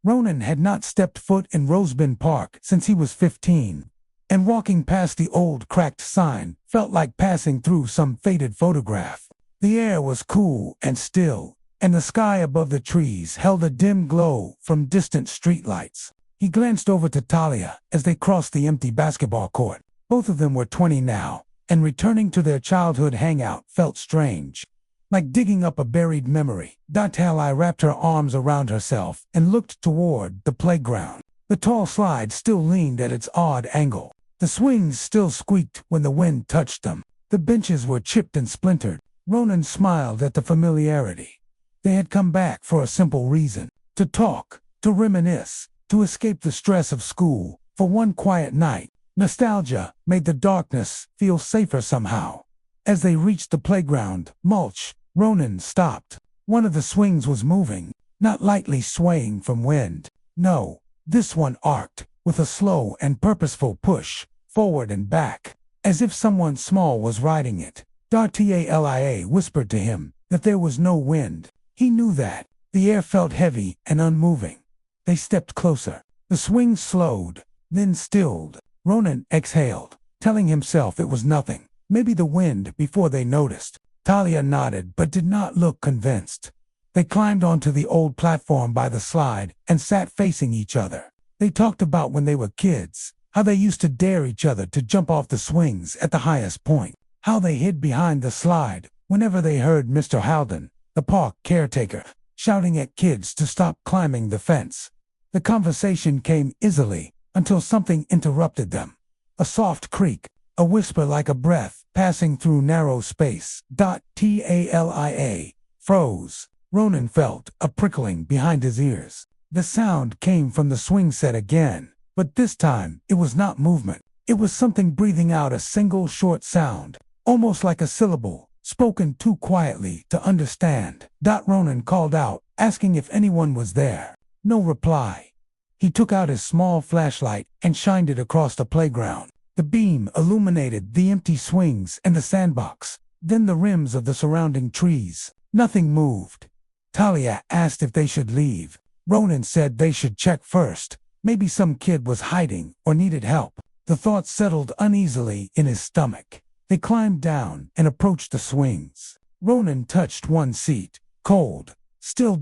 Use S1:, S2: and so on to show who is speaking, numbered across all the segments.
S1: Ronan had not stepped foot in Rosebin Park since he was 15, and walking past the old cracked sign felt like passing through some faded photograph. The air was cool and still, and the sky above the trees held a dim glow from distant streetlights. He glanced over to Talia as they crossed the empty basketball court. Both of them were 20 now, and returning to their childhood hangout felt strange. Like digging up a buried memory, Talia wrapped her arms around herself and looked toward the playground. The tall slide still leaned at its odd angle. The swings still squeaked when the wind touched them. The benches were chipped and splintered. Ronan smiled at the familiarity. They had come back for a simple reason: to talk, to reminisce, to escape the stress of school for one quiet night. Nostalgia made the darkness feel safer somehow. As they reached the playground mulch, Ronan stopped. One of the swings was moving, not lightly swaying from wind. No, this one arced, with a slow and purposeful push, forward and back, as if someone small was riding it. Talia whispered to him that there was no wind. He knew that. The air felt heavy and unmoving. They stepped closer. The swing slowed, then stilled. Ronan exhaled, telling himself it was nothing. Maybe the wind before they noticed. Talia nodded but did not look convinced. They climbed onto the old platform by the slide and sat facing each other. They talked about when they were kids, how they used to dare each other to jump off the swings at the highest point, how they hid behind the slide whenever they heard Mr. Haldon, the park caretaker, shouting at kids to stop climbing the fence. The conversation came easily until something interrupted them. A soft creak, a whisper like a breath passing through narrow space. Talia froze. Ronan felt a prickling behind his ears. The sound came from the swing set again, but this time it was not movement. It was something breathing out a single short sound, almost like a syllable, spoken too quietly to understand. Ronan called out, asking if anyone was there. No reply. He took out his small flashlight and shined it across the playground. The beam illuminated the empty swings and the sandbox, then the rims of the surrounding trees. Nothing moved. Talia asked if they should leave. Ronan said they should check first. Maybe some kid was hiding or needed help. The thought settled uneasily in his stomach. They climbed down and approached the swings. Ronan touched one seat. Cold. Still.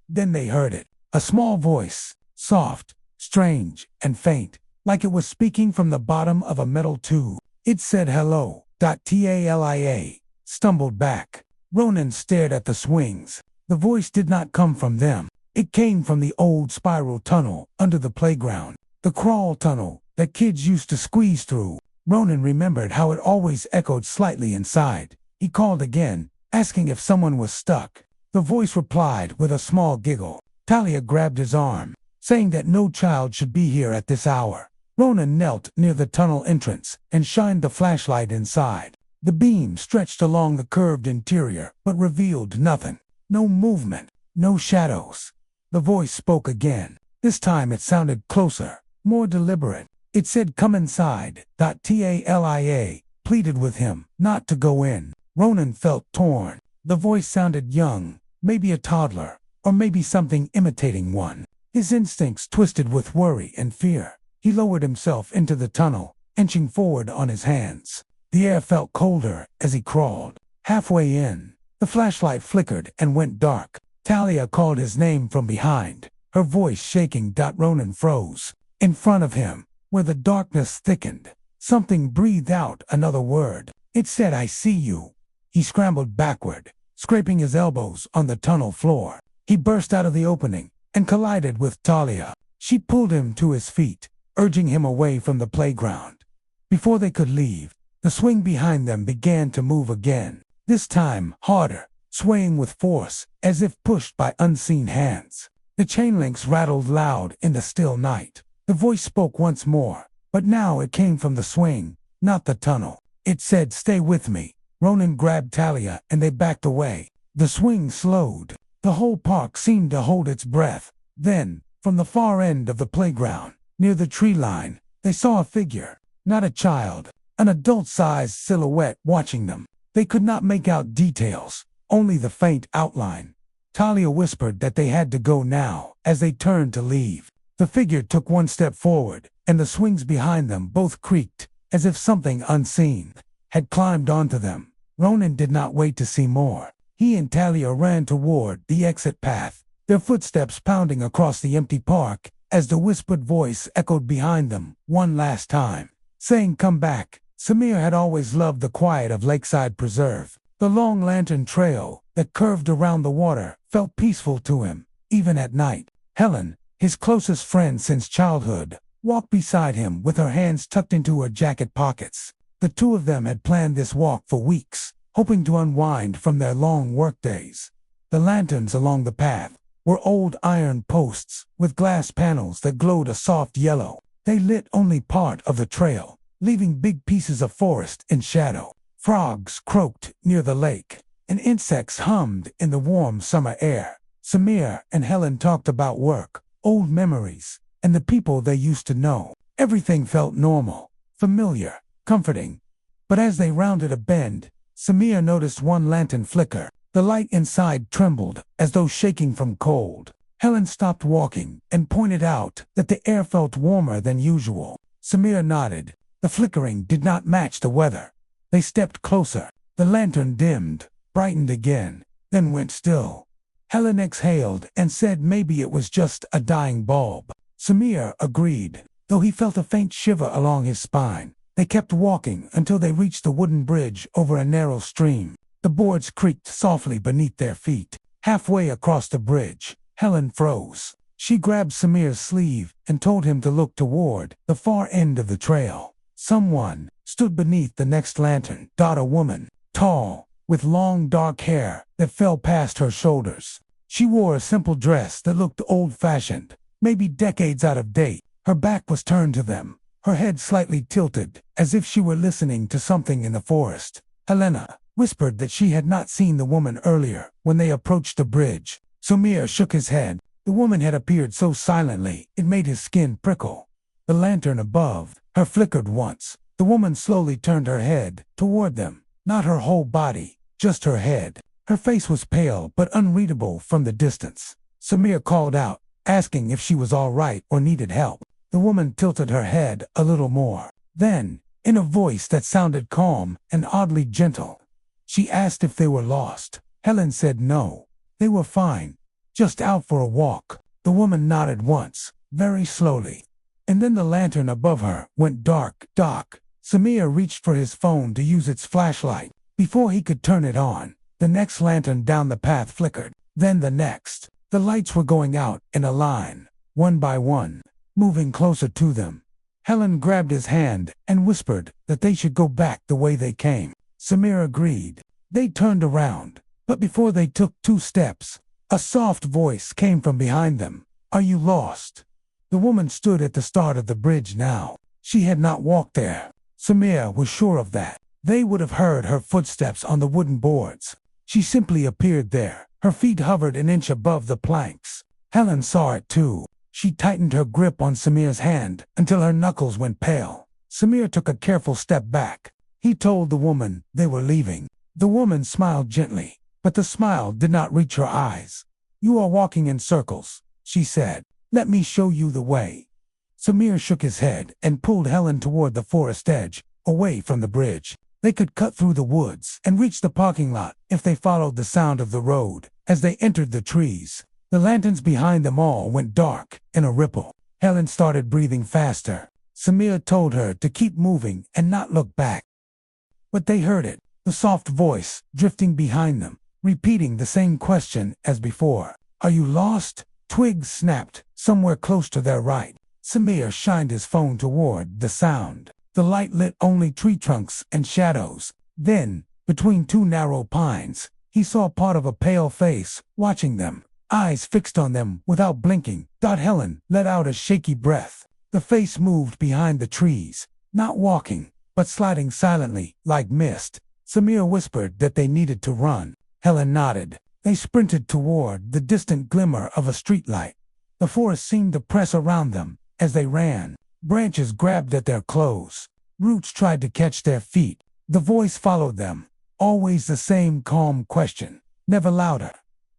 S1: Then they heard it. A small voice. Soft, strange, and faint, like it was speaking from the bottom of a metal tube. It said hello. Talia stumbled back. Ronan stared at the swings. The voice did not come from them. It came from the old spiral tunnel under the playground, the crawl tunnel that kids used to squeeze through. Ronan remembered how it always echoed slightly inside. He called again, asking if someone was stuck. The voice replied with a small giggle. Talia grabbed his arm, saying that no child should be here at this hour. Ronan knelt near the tunnel entrance and shined the flashlight inside. The beam stretched along the curved interior, but revealed nothing. No movement, no shadows. The voice spoke again. This time it sounded closer, more deliberate. It said, "Come inside." Talia pleaded with him not to go in. Ronan felt torn. The voice sounded young, maybe a toddler, or maybe something imitating one. His instincts twisted with worry and fear. He lowered himself into the tunnel, inching forward on his hands. The air felt colder as he crawled. Halfway in, the flashlight flickered and went dark. Talia called his name from behind, her voice shaking. Ronan froze. In front of him, where the darkness thickened, something breathed out another word. It said, "I see you." He scrambled backward, scraping his elbows on the tunnel floor. He burst out of the opening and collided with Talia. She pulled him to his feet, urging him away from the playground. Before they could leave, the swing behind them began to move again, this time harder, swaying with force, as if pushed by unseen hands. The chain links rattled loud in the still night. The voice spoke once more, but now it came from the swing, not the tunnel. It said, "Stay with me." Ronan grabbed Talia and they backed away. The swing slowed. The whole park seemed to hold its breath. Then, from the far end of the playground, near the tree line, they saw a figure, not a child, an adult-sized silhouette watching them. They could not make out details, only the faint outline. Talia whispered that they had to go now. As they turned to leave, the figure took one step forward, and the swings behind them both creaked, as if something unseen had climbed onto them. Ronan did not wait to see more. He and Talia ran toward the exit path, their footsteps pounding across the empty park as the whispered voice echoed behind them one last time, saying, "Come back." Samir had always loved the quiet of Lakeside Preserve. The long lantern trail that curved around the water felt peaceful to him, even at night. Helen, his closest friend since childhood, walked beside him with her hands tucked into her jacket pockets. The two of them had planned this walk for weeks, hoping to unwind from their long workdays. The lanterns along the path were old iron posts with glass panels that glowed a soft yellow. They lit only part of the trail, leaving big pieces of forest in shadow. Frogs croaked near the lake, and insects hummed in the warm summer air. Samir and Helen talked about work, old memories, and the people they used to know. Everything felt normal, familiar, comforting. But as they rounded a bend, Samir noticed one lantern flicker. The light inside trembled as though shaking from cold. Helen stopped walking and pointed out that the air felt warmer than usual. Samir nodded. The flickering did not match the weather. They stepped closer. The lantern dimmed, brightened again, then went still. Helen exhaled and said maybe it was just a dying bulb. Samir agreed, though he felt a faint shiver along his spine. They kept walking until they reached the wooden bridge over a narrow stream. The boards creaked softly beneath their feet. Halfway across the bridge, Helen froze. She grabbed Samir's sleeve and told him to look toward the far end of the trail. Someone stood beneath the next lantern. A woman, tall, with long dark hair that fell past her shoulders. She wore a simple dress that looked old-fashioned, maybe decades out of date. Her back was turned to them, her head slightly tilted, as if she were listening to something in the forest. Helena whispered that she had not seen the woman earlier when they approached the bridge. Samir shook his head. The woman had appeared so silently it made his skin prickle. The lantern above her flickered once. The woman slowly turned her head toward them, not her whole body, just her head. Her face was pale but unreadable from the distance. Samir called out, asking if she was all right or needed help. The woman tilted her head a little more. Then, in a voice that sounded calm and oddly gentle, she asked if they were lost. Helen said no. They were fine, just out for a walk. The woman nodded once, very slowly, and then the lantern above her went dark. Samir reached for his phone to use its flashlight. Before he could turn it on, the next lantern down the path flickered, then the next. The lights were going out in a line, one by one, moving closer to them. Helen grabbed his hand and whispered that they should go back the way they came. Samir agreed. They turned around, but before they took 2 steps, a soft voice came from behind them. "Are you lost?" The woman stood at the start of the bridge now. She had not walked there. Samir was sure of that. They would have heard her footsteps on the wooden boards. She simply appeared there. Her feet hovered an inch above the planks. Helen saw it too. She tightened her grip on Samir's hand until her knuckles went pale. Samir took a careful step back. He told the woman they were leaving. The woman smiled gently, but the smile did not reach her eyes. "You are walking in circles," she said. "Let me show you the way." Samir shook his head and pulled Helen toward the forest edge, away from the bridge. They could cut through the woods and reach the parking lot if they followed the sound of the road. As they entered the trees, the lanterns behind them all went dark in a ripple. Helen started breathing faster. Samir told her to keep moving and not look back. But they heard it, the soft voice drifting behind them, repeating the same question as before. "Are you lost?" Twigs snapped somewhere close to their right. Samir shined his phone toward the sound. The light lit only tree trunks and shadows. Then, between 2 narrow pines, he saw part of a pale face watching them, eyes fixed on them without blinking. Helen let out a shaky breath. The face moved behind the trees, not walking, but sliding silently, like mist. Samir whispered that they needed to run. Helen nodded. They sprinted toward the distant glimmer of a streetlight. The forest seemed to press around them as they ran. Branches grabbed at their clothes. Roots tried to catch their feet. The voice followed them, always the same calm question, never louder.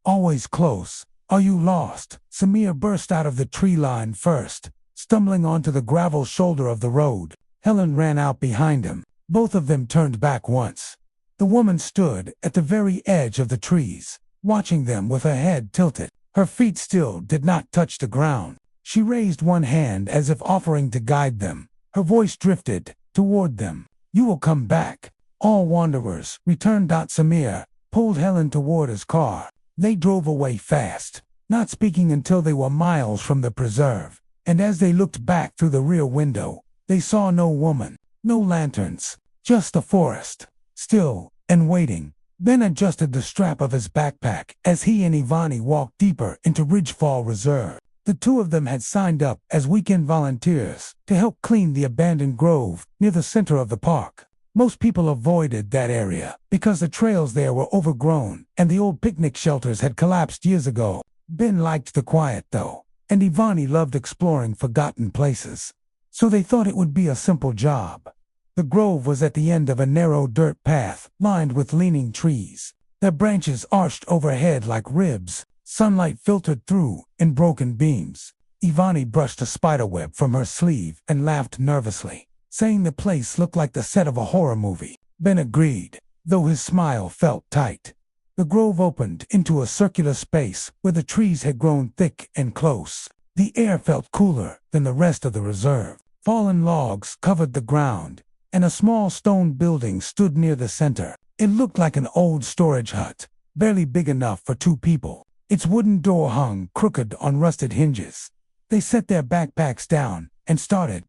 S1: Always close. Are you lost? Samir burst out of the tree line first, stumbling onto the gravel shoulder of the road. Helen ran out behind him. Both of them turned back once. The woman stood at the very edge of the trees, watching them with her head tilted. Her feet still did not touch the ground. She raised one hand as if offering to guide them. Her voice drifted toward them. You will come back. All wanderers returned. Samir pulled Helen toward his car. They drove away fast, not speaking until they were miles from the preserve. And as they looked back through the rear window, they saw no woman, no lanterns, just the forest, still and waiting. Ben adjusted the strap of his backpack as he and Ivani walked deeper into Ridgefall Reserve. The two of them had signed up as weekend volunteers to help clean the abandoned grove near the center of the park. Most people avoided that area because the trails there were overgrown and the old picnic shelters had collapsed years ago. Ben liked the quiet though, and Ivani loved exploring forgotten places. So they thought it would be a simple job. The grove was at the end of a narrow dirt path lined with leaning trees. Their branches arched overhead like ribs. Sunlight filtered through in broken beams. Ivani brushed a spiderweb from her sleeve and laughed nervously, saying the place looked like the set of a horror movie. Ben agreed, though his smile felt tight. The grove opened into a circular space where the trees had grown thick and close. The air felt cooler than the rest of the reserve. Fallen logs covered the ground, and a small stone building stood near the center. It looked like an old storage hut, barely big enough for two people. Its wooden door hung crooked on rusted hinges. They set their backpacks down and started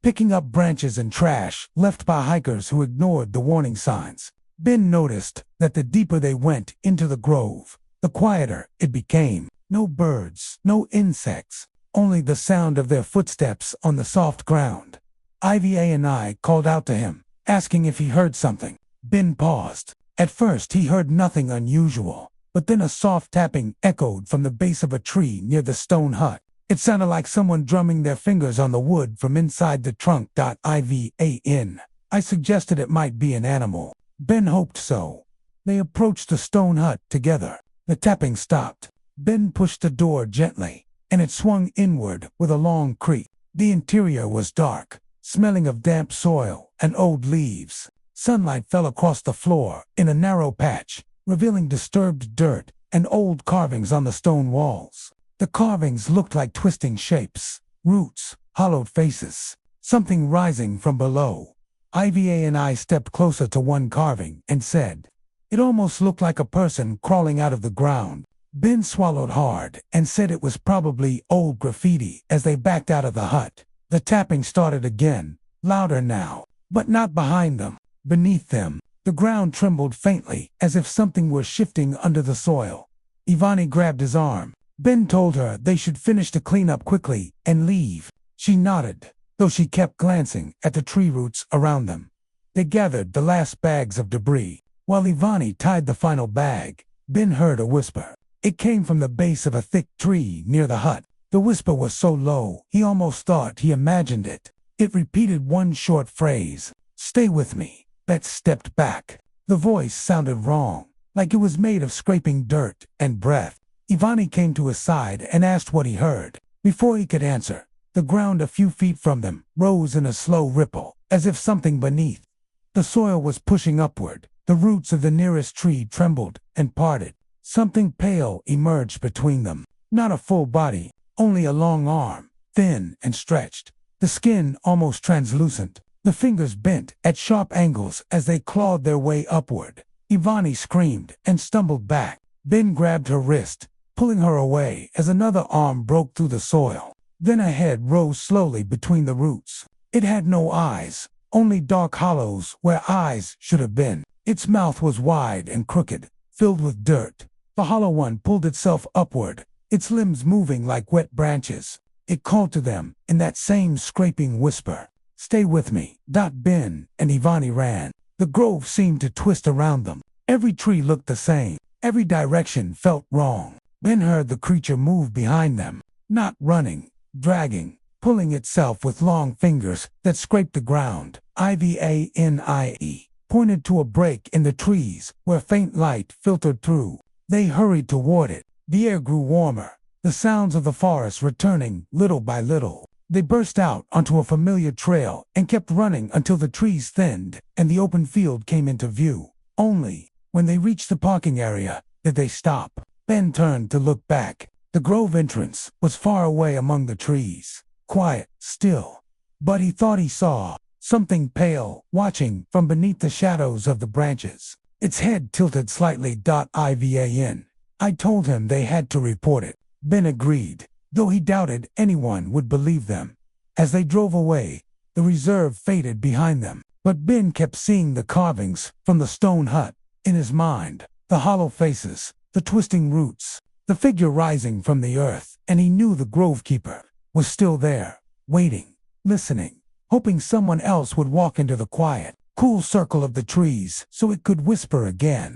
S1: picking up branches and trash left by hikers who ignored the warning signs. Ben noticed that the deeper they went into the grove, the quieter it became. No birds, no insects, only the sound of their footsteps on the soft ground. Iva and I called out to him, asking if he heard something. Ben paused. At first he heard nothing unusual, but then a soft tapping echoed from the base of a tree near the stone hut. It sounded like someone drumming their fingers on the wood from inside the trunk. Ivan. I suggested it might be an animal. Ben hoped so. They approached the stone hut together. The tapping stopped. Ben pushed the door gently, and it swung inward with a long creak. The interior was dark, smelling of damp soil and old leaves. Sunlight fell across the floor in a narrow patch, revealing disturbed dirt and old carvings on the stone walls. The carvings looked like twisting shapes, roots, hollowed faces, something rising from below. Iva and I stepped closer to one carving and said, "It almost looked like a person crawling out of the ground." Ben swallowed hard and said it was probably old graffiti as they backed out of the hut. The tapping started again, louder now, but not behind them. Beneath them, the ground trembled faintly as if something were shifting under the soil. Ivani grabbed his arm. Ben told her they should finish the cleanup quickly and leave. She nodded, though she kept glancing at the tree roots around them. They gathered the last bags of debris. While Ivani tied the final bag, Ben heard a whisper. It came from the base of a thick tree near the hut. The whisper was so low, he almost thought he imagined it. It repeated one short phrase, "Stay with me." Bet stepped back. The voice sounded wrong, like it was made of scraping dirt and breath. Ivani came to his side and asked what he heard. Before he could answer, the ground a few feet from them rose in a slow ripple, as if something beneath. The soil was pushing upward. The roots of the nearest tree trembled and parted. Something pale emerged between them. Not a full body, only a long arm, thin and stretched. The skin almost translucent. The fingers bent at sharp angles as they clawed their way upward. Ivani screamed and stumbled back. Ben grabbed her wrist, pulling her away as another arm broke through the soil. Then a head rose slowly between the roots. It had no eyes, only dark hollows where eyes should have been. Its mouth was wide and crooked, filled with dirt. The hollow one pulled itself upward, its limbs moving like wet branches. It called to them in that same scraping whisper. "Stay with me." Ben and Ivani ran. The grove seemed to twist around them. Every tree looked the same. Every direction felt wrong. Ben heard the creature move behind them, not running, dragging, pulling itself with long fingers that scraped the ground. Ivanie pointed to a break in the trees where faint light filtered through. They hurried toward it. The air grew warmer, the sounds of the forest returning little by little. They burst out onto a familiar trail and kept running until the trees thinned and the open field came into view. Only, when they reached the parking area, did they stop. Ben turned to look back. The grove entrance was far away among the trees, quiet, still. But he thought he saw something pale, watching from beneath the shadows of the branches. Its head tilted slightly. Ivan. I told him they had to report it. Ben agreed, though he doubted anyone would believe them. As they drove away, the reserve faded behind them. But Ben kept seeing the carvings from the stone hut in his mind, the hollow faces, the twisting roots, the figure rising from the earth, and he knew the grove keeper was still there, waiting, listening, hoping someone else would walk into the quiet, cool circle of the trees so it could whisper again.